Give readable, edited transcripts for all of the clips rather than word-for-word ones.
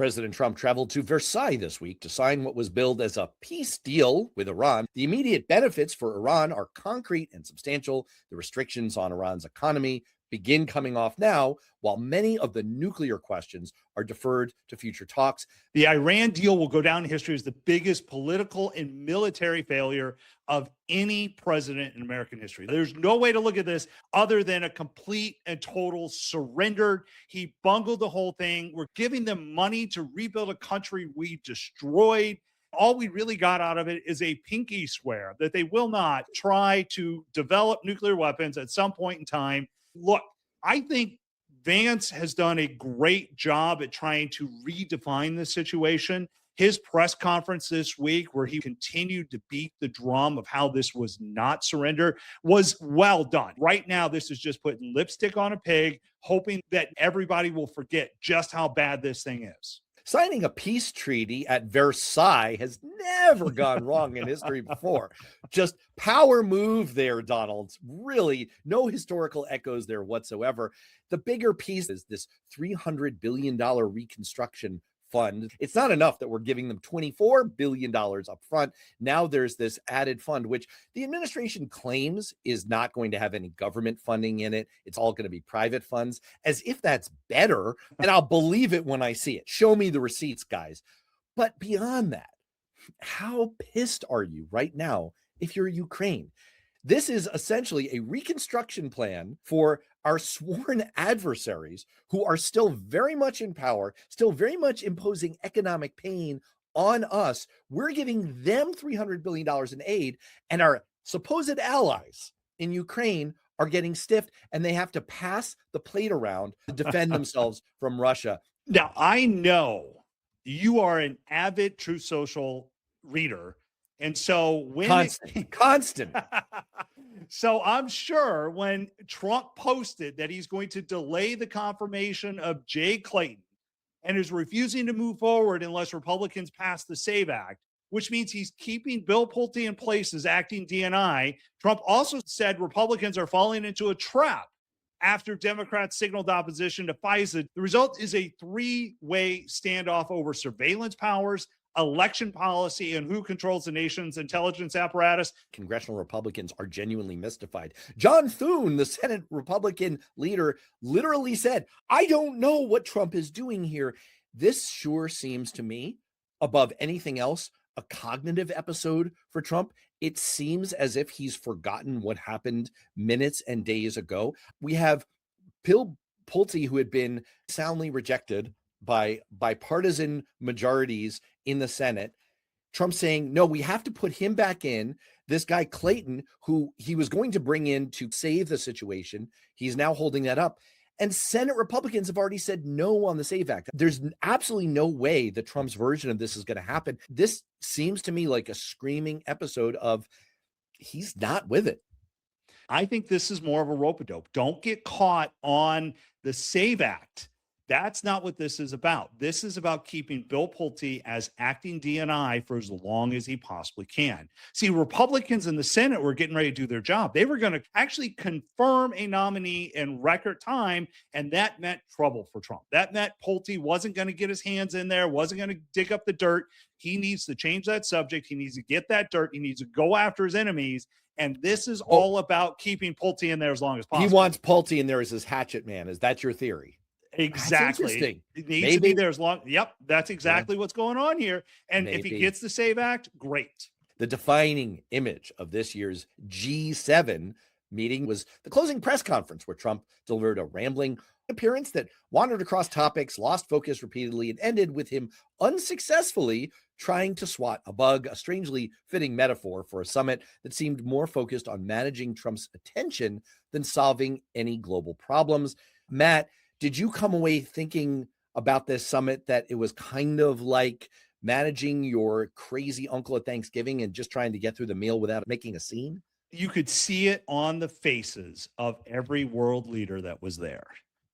President Trump traveled to Versailles this week to sign what was billed as a peace deal with Iran. The immediate benefits for Iran are concrete and substantial. The restrictions on Iran's economy begin coming off now, while many of the nuclear questions are deferred to future talks. The Iran deal will go down in history as the biggest political and military failure of any president in American history. There's no way to look at this other than a complete and total surrender. He bungled the whole thing. We're giving them money to rebuild a country we destroyed. All we really got out of it is a pinky swear that they will not try to develop nuclear weapons at some point in time. Look, I think Vance has done a great job at trying to redefine the situation. His press conference this week, where he continued to beat the drum of how this was not surrender, was well done. Right now, this is just putting lipstick on a pig, hoping that everybody will forget just how bad this thing is. Signing a peace treaty at Versailles has never gone wrong in history before. Just power move there, Donald. Really, no historical echoes there whatsoever. The bigger piece is this $300 billion reconstruction fund. It's not enough that we're giving them $24 billion up front. Now there's this added fund, which the administration claims is not going to have any government funding in it. It's all going to be private funds, as if that's better. And I'll believe it when I see it. Show me the receipts, guys. But beyond that, how pissed are you right now if you're Ukraine? This is essentially a reconstruction plan for our sworn adversaries who are still very much in power, still very much imposing economic pain on us. We're giving them $300 billion in aid, and our supposed allies in Ukraine are getting stiffed, and they have to pass the plate around to defend themselves from Russia. Now, I know you are an avid Truth Social reader. And so when constant. So I'm sure when Trump posted that he's going to delay the confirmation of Jay Clayton and is refusing to move forward unless Republicans pass the SAVE Act, which means he's keeping Bill Pulte in place as acting DNI. Trump also said Republicans are falling into a trap after Democrats signaled opposition to FISA. The result is a three-way standoff over surveillance powers, election policy, and who controls the nation's intelligence apparatus. Congressional Republicans are genuinely mystified. John Thune, the Senate Republican leader, literally said, I don't know what Trump is doing here. This sure seems to me, above anything else, a cognitive episode for Trump. It seems as if he's forgotten what happened minutes and days ago. We have Bill Pulte, who had been soundly rejected by bipartisan majorities in the Senate. Trump saying, no, we have to put him back in. This guy Clayton, who he was going to bring in to save the situation, he's now holding that up. And Senate Republicans have already said no on the SAVE Act. There's absolutely no way that Trump's version of this is going to happen. This seems to me like a screaming episode of he's not with it. I think this is more of a rope-a-dope. Don't get caught on the SAVE Act. That's not what this is about. This is about keeping Bill Pulte as acting DNI for as long as he possibly can. See, Republicans in the Senate were getting ready to do their job. They were going to actually confirm a nominee in record time, and that meant trouble for Trump. That meant Pulte wasn't going to get his hands in there, wasn't going to dig up the dirt. He needs to change that subject. He needs to get that dirt. He needs to go after his enemies. And this is all about keeping Pulte in there as long as possible. He wants Pulte in there as his hatchet man. Is that your theory? Exactly. It needs to be there as long. Yep. That's exactly what's going on here. And if he gets the SAVE Act, great. The defining image of this year's G7 meeting was the closing press conference, where Trump delivered a rambling appearance that wandered across topics, lost focus repeatedly, and ended with him unsuccessfully trying to swat a bug, a strangely fitting metaphor for a summit that seemed more focused on managing Trump's attention than solving any global problems. Matt, did you come away thinking about this summit that it was kind of like managing your crazy uncle at Thanksgiving and just trying to get through the meal without making a scene? You could see it on the faces of every world leader that was there.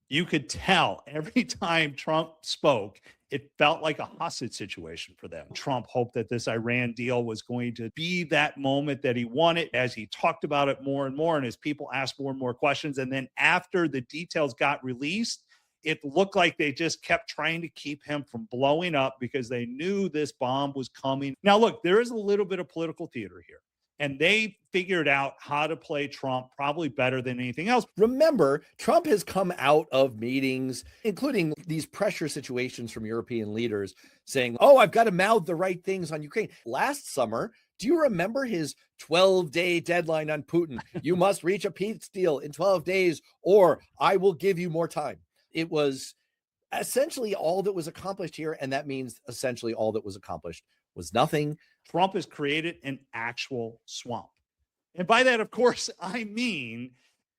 You could tell every time Trump spoke, it felt like a hostage situation for them. Trump hoped that this Iran deal was going to be that moment that he wanted, as he talked about it more and more, and as people asked more and more questions. And then after the details got released, It looked like they just kept trying to keep him from blowing up because they knew this bomb was coming. Now, look, there is a little bit of political theater here, and they figured out how to play Trump probably better than anything else. Remember, Trump has come out of meetings, including these pressure situations from European leaders saying, oh, I've got to mouth the right things on Ukraine. Last summer, do you remember his 12-day deadline on Putin? You must reach a peace deal in 12 days or I will give you more time. It was essentially all that was accomplished here. And that means essentially all that was accomplished was nothing. Trump has created an actual swamp. And by that, of course, I mean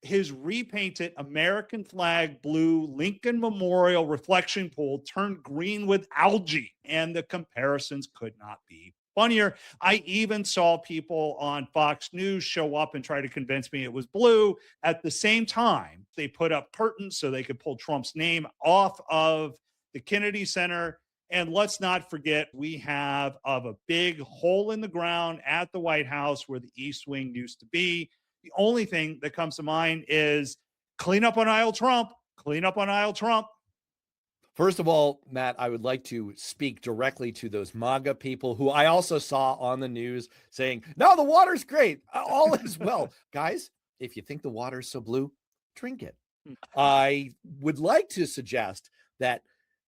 his repainted American flag blue Lincoln Memorial reflection pool turned green with algae. And the comparisons could not be funnier. I even saw people on Fox News show up and try to convince me it was blue. At the same time, they put up curtains so they could pull Trump's name off of the Kennedy Center. And let's not forget, we have a big hole in the ground at the White House where the East Wing used to be. The only thing that comes to mind is clean up on aisle Trump, clean up on aisle Trump. First of all, Matt, I would like to speak directly to those MAGA people who I also saw on the news saying, no, the water's great. All is well. Guys, if you think the water's so blue, drink it. I would like to suggest that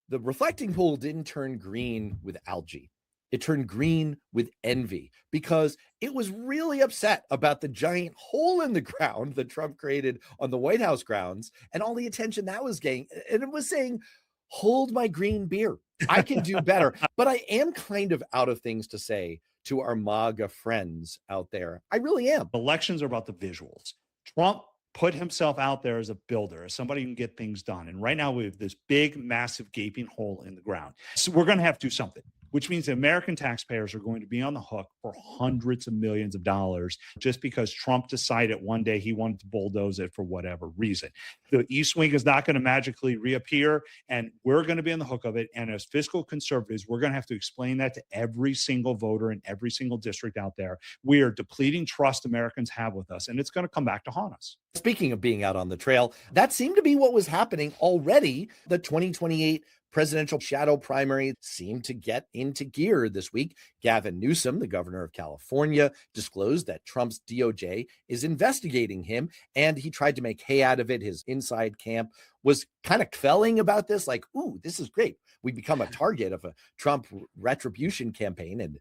the reflecting pool didn't turn green with algae. It turned green with envy because it was really upset about the giant hole in the ground that Trump created on the White House grounds and all the attention that was getting. And it was saying, hold my green beer. I can do better. But I am kind of out of things to say to our MAGA friends out there. I really am. Elections are about the visuals. Trump put himself out there as a builder, as somebody who can get things done. And right now we have this big, massive, gaping hole in the ground. So we're going to have to do something, which means the American taxpayers are going to be on the hook for hundreds of millions of dollars just because Trump decided one day he wanted to bulldoze it for whatever reason. The East Wing is not going to magically reappear, and we're going to be on the hook of it. And as fiscal conservatives, we're going to have to explain that to every single voter in every single district out there. We are depleting trust Americans have with us, and it's going to come back to haunt us. Speaking of being out on the trail, that seemed to be what was happening already. The 2028 presidential shadow primary seemed to get into gear this week. Gavin Newsom, the governor of California, disclosed that Trump's DOJ is investigating him, and he tried to make hay out of it. His inside camp was kind of quelling about this, like, ooh, this is great. We become a target of a Trump retribution campaign and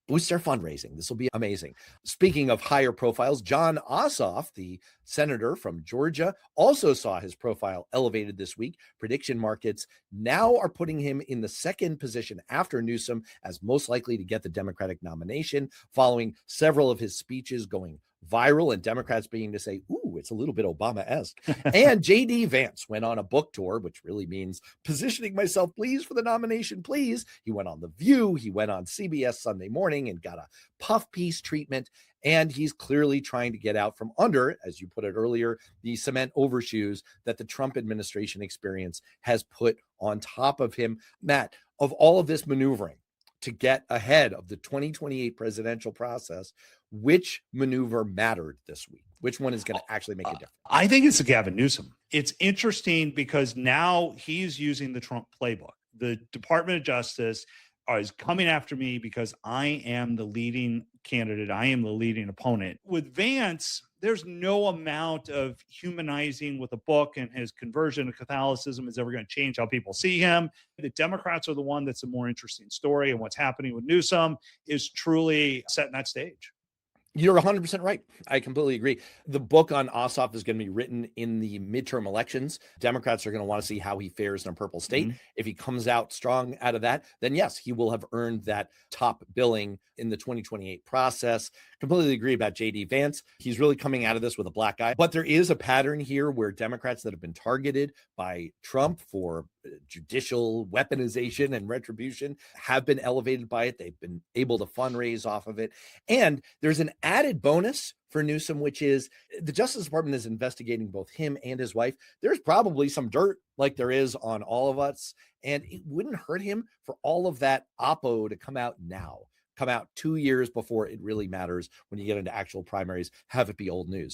boost our fundraising. This will be amazing. Speaking of higher profiles, John Ossoff, the senator from Georgia, also saw his profile elevated this week. Prediction markets now are putting him in the second position after Newsom as most likely to get the Democratic nomination, following several of his speeches going viral and Democrats being to say, ooh, it's a little bit Obama-esque. And JD Vance went on a book tour, which really means positioning myself, please, for the nomination, please. He went on The View. He went on CBS Sunday Morning and got a puff piece treatment. And he's clearly trying to get out from under, as you put it earlier, the cement overshoes that the Trump administration experience has put on top of him. Matt, of all of this maneuvering to get ahead of the 2028 presidential process, which maneuver mattered this week? Which one is going to actually make a difference? I think it's Gavin Newsom. It's interesting because now he's using the Trump playbook. The Department of Justice is coming after me because I am the leading candidate. I am the leading opponent. With Vance, there's no amount of humanizing with a book and his conversion to Catholicism is ever going to change how people see him. The Democrats are the one that's a more interesting story. And what's happening with Newsom is truly setting that stage. You're 100% right. I completely agree. The book on Ossoff is going to be written in the midterm elections. Democrats are going to want to see how he fares in a purple state. Mm-hmm. If he comes out strong out of that, then yes, he will have earned that top billing in the 2028 process. Completely agree about JD Vance. He's really coming out of this with a black eye. But there is a pattern here where Democrats that have been targeted by Trump for judicial weaponization and retribution have been elevated by it. They've been able to fundraise off of it. And there's an added bonus for Newsom, which is the Justice Department is investigating both him and his wife. There's probably some dirt like there is on all of us. And it wouldn't hurt him for all of that oppo to come out now, come out 2 years before it really matters when you get into actual primaries, have it be old news.